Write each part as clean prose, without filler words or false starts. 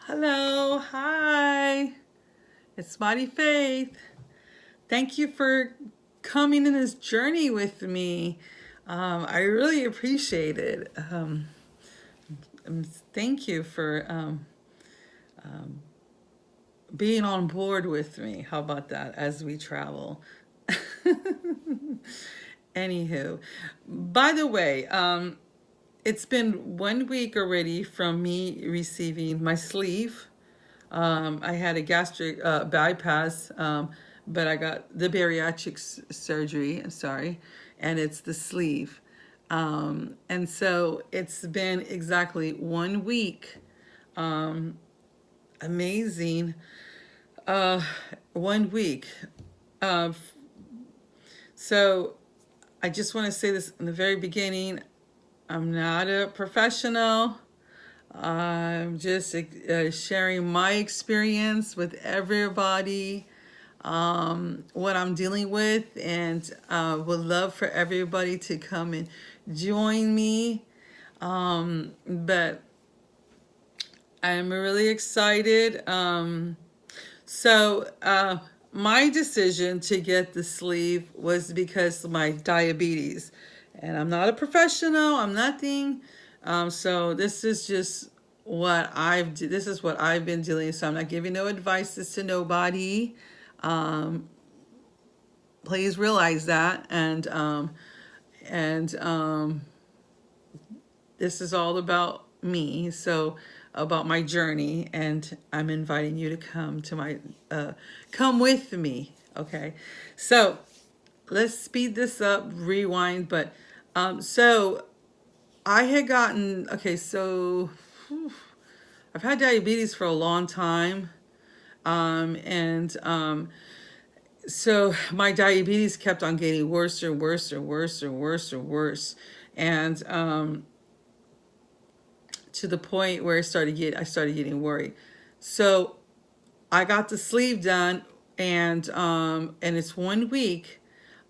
Hello, hi. It's Mighty Faith. Thank you for coming in this journey with me. I really appreciate it. Thank you for being on board with me. How about that as we travel? Anywho, by the way, it's been 1 week already from me receiving my sleeve. I had a gastric bypass, but I got the bariatric surgery. I'm sorry, and it's the sleeve. And so it's been exactly 1 week. Amazing. Uh, 1 week. Uh, so I just want to say this in the very beginning. I'm not a professional. I'm just sharing my experience with everybody, what I'm dealing with, and would love for everybody to come and join me. But I'm really excited. My decision to get the sleeve was because of my diabetes. And I'm not a professional, I'm nothing. So this is just this is what I've been dealing. So I'm not giving no advices to nobody. Um, Please realize that. And this is all about me. So about my journey, and I'm inviting you to come with me. Okay. So let's speed this up, rewind. But so I had gotten, okay, so I've had diabetes for a long time. And so my diabetes kept on getting worse and worse and worse and worse and worse. And to the point where I started getting worried. So I got the sleeve done, and it's 1 week.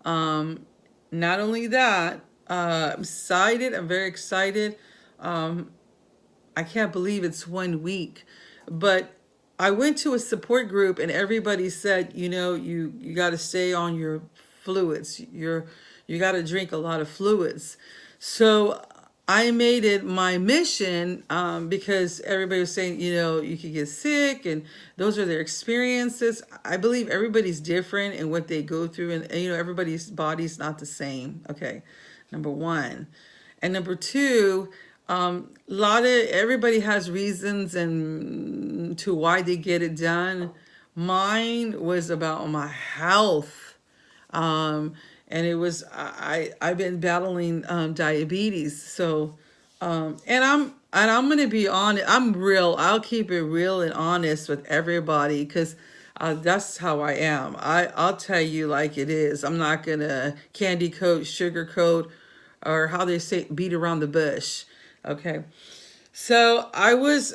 Not only that, I'm excited. I'm very excited. I can't believe it's 1 week, but I went to a support group and everybody said, you got to stay on your fluids. You got to drink a lot of fluids. So I made it my mission, because everybody was saying, you could get sick, and those are their experiences. I believe everybody's different in what they go through, and everybody's body's not the same. Okay, number one. And number two, everybody has reasons and to why they get it done. Mine was about my health. And it was I've been battling diabetes. So and I'm gonna be honest. I'm real. I'll keep it real and honest with everybody, because that's how I am. I'll tell you like it is. I'm not gonna candy coat, sugar coat, or how they say, beat around the bush. Okay. So I was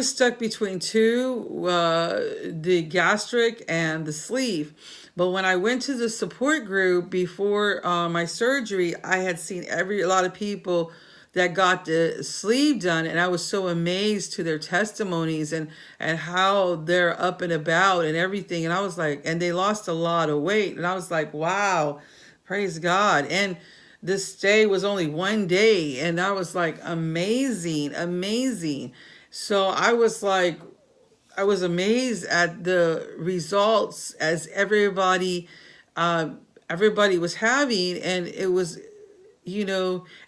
stuck between two, the gastric and the sleeve. But when I went to the support group before my surgery, I had seen a lot of people that got the sleeve done, and I was so amazed to their testimonies and how they're up and about and everything. And I was like, and they lost a lot of weight, and I was like, wow, praise God. And this stay was only 1 day, and I was like, amazing, amazing. So I was amazed at the results as uh, everybody was having, and it was,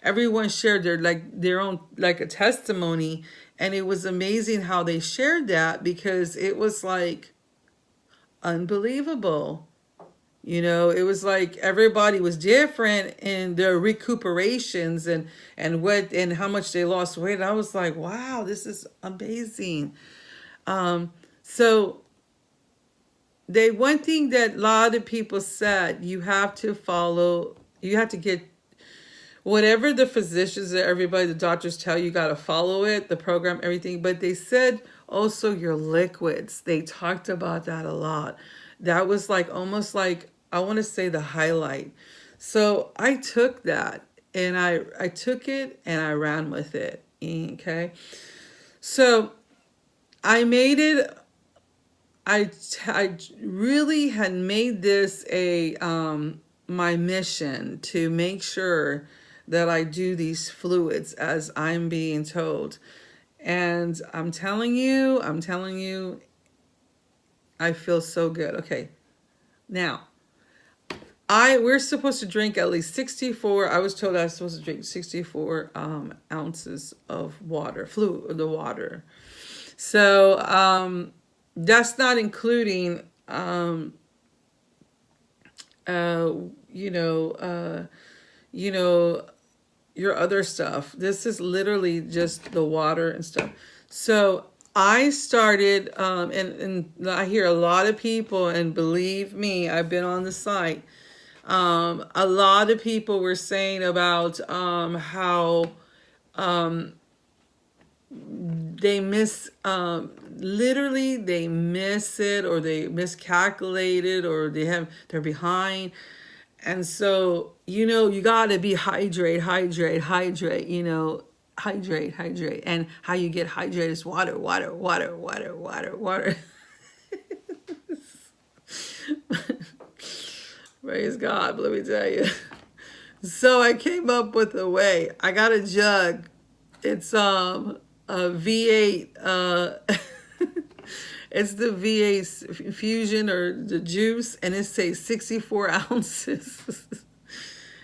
everyone shared their own, like, a testimony, and it was amazing how they shared that, because it was like unbelievable. It was like everybody was different in their recuperations, and how much they lost weight. And I was like, wow, this is amazing. So one thing that a lot of people said, you have to get whatever the physicians, everybody, the doctors tell you, got to follow it, the program, everything. But they said also your liquids. They talked about that a lot. That was like almost like, I want to say, the highlight. So I took that, and I took it and I ran with it. Okay. So I made it, I really had made this a my mission to make sure that I do these fluids as I'm being told. And I'm telling you, I feel so good. Okay. Now, we're supposed to drink at least 64. I was told I was supposed to drink 64 ounces of water, the water. So that's not including uh, you know, uh, you know, your other stuff. This is literally just the water and stuff. So I started, and I hear a lot of people, and believe me, I've been on the site. A lot of people were saying about how they miss, literally they miss it, or they miscalculated, or they're behind. And so, you gotta be hydrate, hydrate. And how you get hydrated is water, water, water, water, water, water. Praise God, let me tell you. So I came up with a way. I got a jug. It's a V8 it's the V8 infusion or the juice, and it says 64 ounces.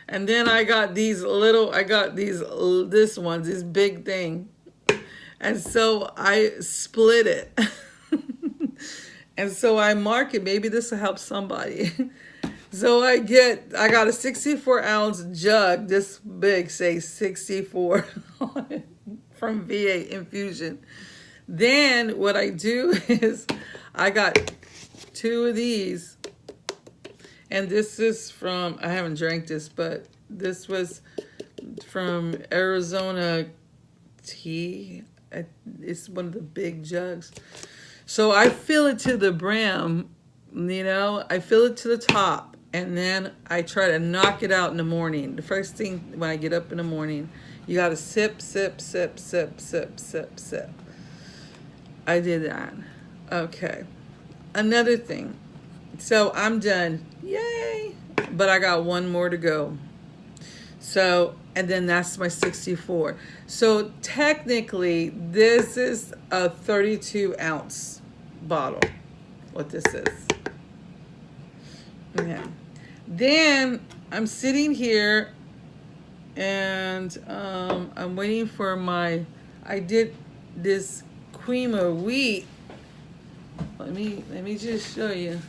And then I got these this big thing. And so I split it. And so I mark it. Maybe this will help somebody. So I got a 64-ounce jug, this big, say 64 on it, from VA Infusion. Then what I do is I got 2 of these, and this is from, I haven't drank this, but this was from Arizona Tea. It's one of the big jugs. So I fill it to the brim, I fill it to the top. And then I try to knock it out in the morning. The first thing when I get up in the morning, you got to sip, sip, sip, sip, sip, sip, sip. I did that. Okay. Another thing. So I'm done. Yay. But I got 1 more to go. So, and then that's my 64. So technically, this is a 32-ounce bottle. What this is. Yeah. Then I'm sitting here, and I'm waiting for I did this cream of wheat. Let me just show you.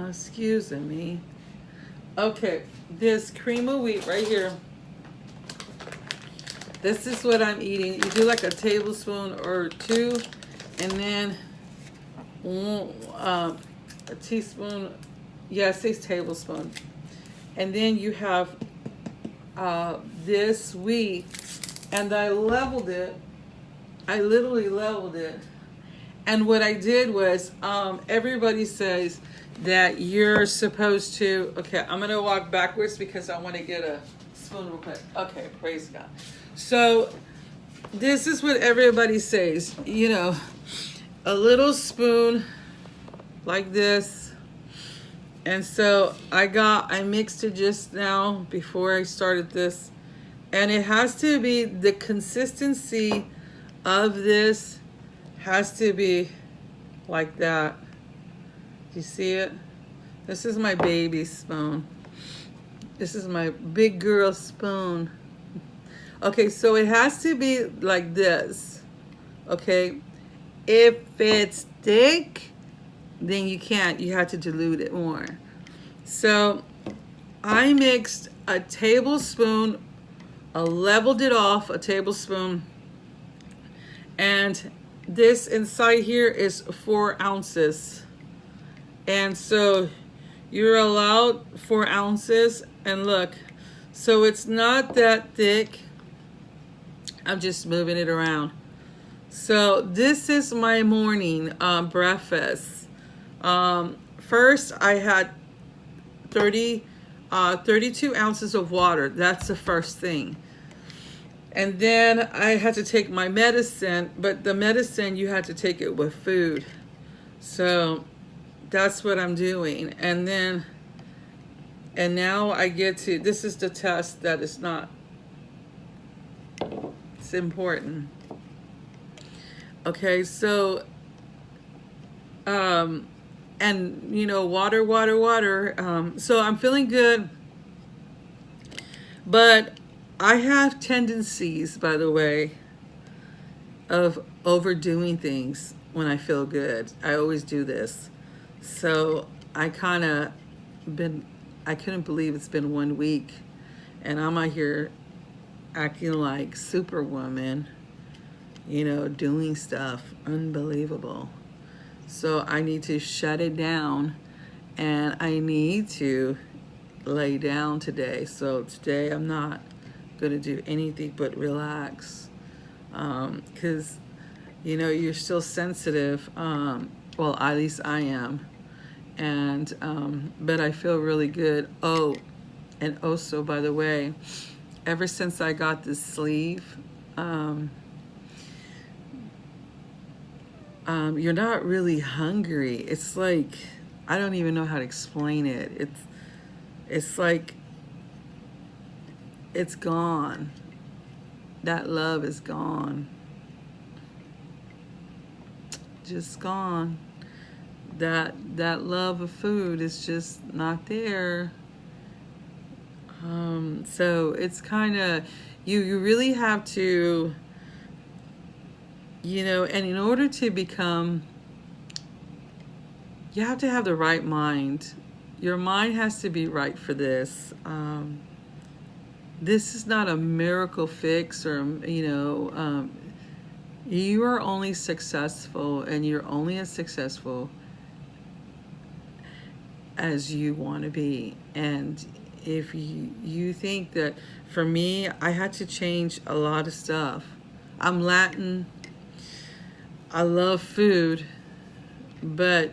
Excuse me. Okay, this cream of wheat right here. This is what I'm eating. You do like a tablespoon or 2, and then a teaspoon. Yeah, it says tablespoon. And then you have this wheat, and I leveled it. I literally leveled it. And what I did was, everybody says that you're supposed to, okay, I'm going to walk backwards because I want to get a spoon real quick. Okay, praise God. So this is what everybody says, a little spoon like this. And so I mixed it just now before I started this. And it has to be, the consistency of this has to be like that. Do you see it? This is my baby spoon. This is my big girl spoon. Okay, so it has to be like this. Okay? If it's thick, then you can't. You have to dilute it more. So I mixed a tablespoon, I leveled it off, a tablespoon, and this inside here is 4 ounces. And so you're allowed 4 ounces. And look, so it's not that thick. I'm just moving it around. So this is my morning breakfast. First, I had 32 ounces of water. That's the first thing. And then I had to take my medicine, but the medicine you had to take it with food. So that's what I'm doing. And now I get to, this is the test that is not, it's important. Okay, so, and water, water, water. So I'm feeling good, but I have tendencies, by the way, of overdoing things when I feel good. I always do this. So I couldn't believe it's been 1 week and I'm out here acting like Superwoman, doing stuff unbelievable. So I need to shut it down and I need to lay down today. So today I'm not going to do anything but relax. Because, you're still sensitive. Well, at least I am. And, but I feel really good. Oh, and also, by the way, ever since I got this sleeve, you're not really hungry. It's like, I don't even know how to explain it. It's like, it's gone. That love is gone. Just gone. That love of food is just not there. So it's kind of, you really have to, and in order to become, you have to have the right mind. Your mind has to be right for this. This is not a miracle fix or, you are only successful and you're only as successful as you want to be. And if you think that, for me, I had to change a lot of stuff. I'm Latin. I love food, but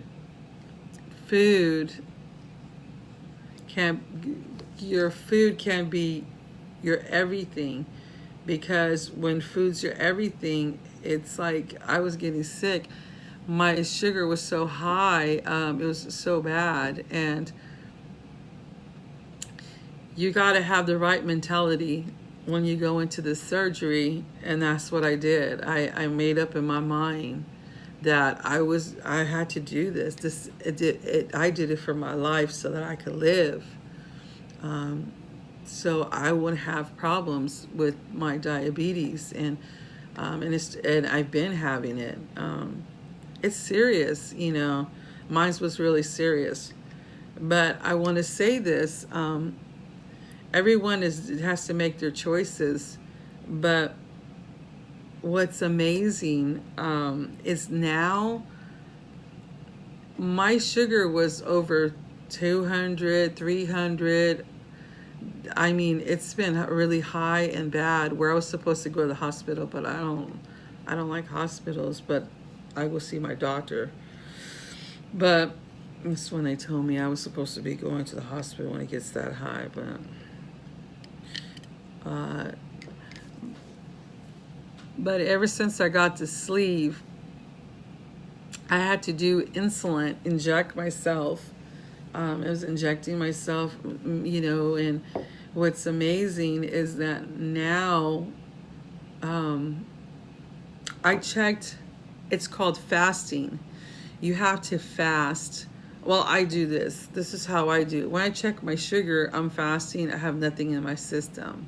your food can be your everything, because when food's your everything, it's like I was getting sick. My sugar was so high, it was so bad, and you got to have the right mentality when you go into this surgery, and that's what I did. I made up in my mind that I had to do this. I did it for my life so that I could live. So I wouldn't have problems with my diabetes, and I've been having it. It's serious, Mine was really serious. But I want to say this: everyone has to make their choices. But what's amazing is now my sugar was over 200, 300. I mean, it's been really high and bad, where I was supposed to go to the hospital, but I don't like hospitals, but I will see my doctor. But that's when they told me I was supposed to be going to the hospital when it gets that high. But ever since I got the sleeve, I had to do insulin, inject myself. I was injecting myself, and what's amazing is that now I checked, it's called fasting. You have to fast. Well, I do this. This is how I do. When I check my sugar, I'm fasting. I have nothing in my system.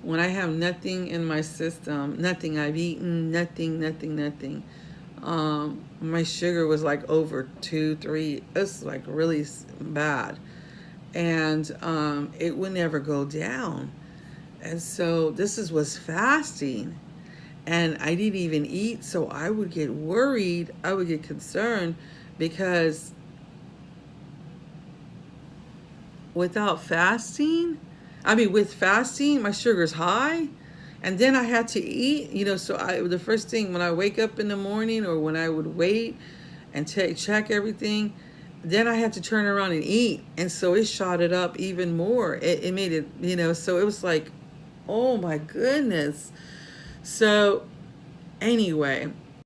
When I have nothing in my system, nothing I've eaten, nothing. My sugar was like over 2, 3. It's like really bad, and it would never go down. And so this was fasting, and I didn't even eat. So I would get worried. I would get concerned, because with fasting, my sugar's high. And then I had to eat, so the first thing when I wake up in the morning, or when I would wait and check everything, then I had to turn around and eat. And so it shot it up even more. It made it, so it was like, Oh my goodness. So anyway,